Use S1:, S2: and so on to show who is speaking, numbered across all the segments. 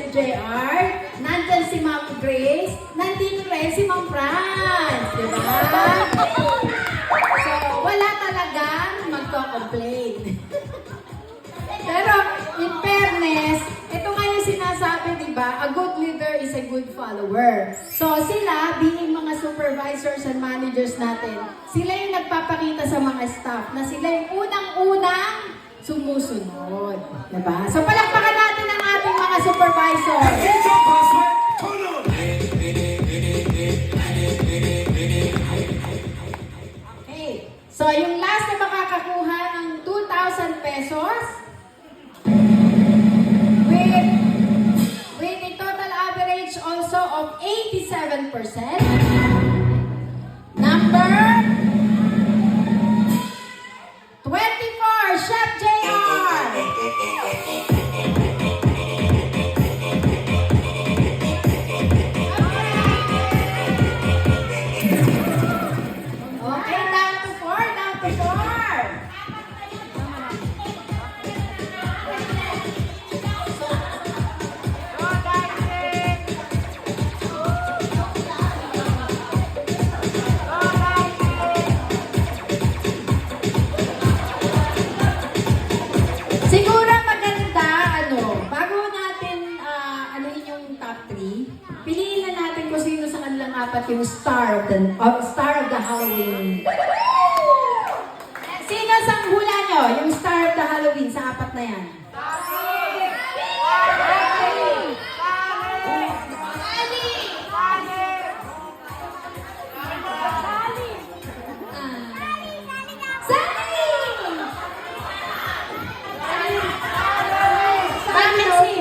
S1: JR, nandyan si Ma'am Grace, nandito rin si Ma'am Franz, di ba? So, wala talagang magko-complain. Pero, in fairness, ito nga yung sinasabi, di ba? A good leader is a good follower. So, sila, being mga supervisors and managers natin, sila yung nagpapakita sa mga staff na sila yung unang-unang sumusunod. Diba? So, palakpakan natin ang ating mga supervisors. Okay. So, yung last na makakakuha ng 2,000 pesos, with a total average also of 87%. Number 24, Chef JR. Okay, down to 4, down to 4. Siguro maganda, bago natin anuhin yung top 3, piliin na natin kung sino sa kanilang apat yung star of the Halloween. Sino sa hula nyo, yung star of the Halloween sa apat na yan?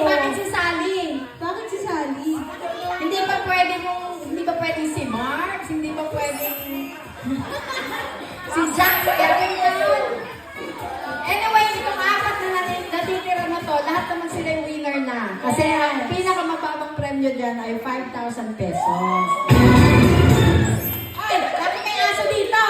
S1: Bakit si Sally? Bakit si Sally? Hindi ba pwedeng si Mark? Hindi ba pwedeng si Jack? Anyway, itong apat na natitira na to, lahat naman sila yung winner na. Kasi ang pinakamababang premyo dyan ay 5,000 pesos. Ay, bakit may aso dito?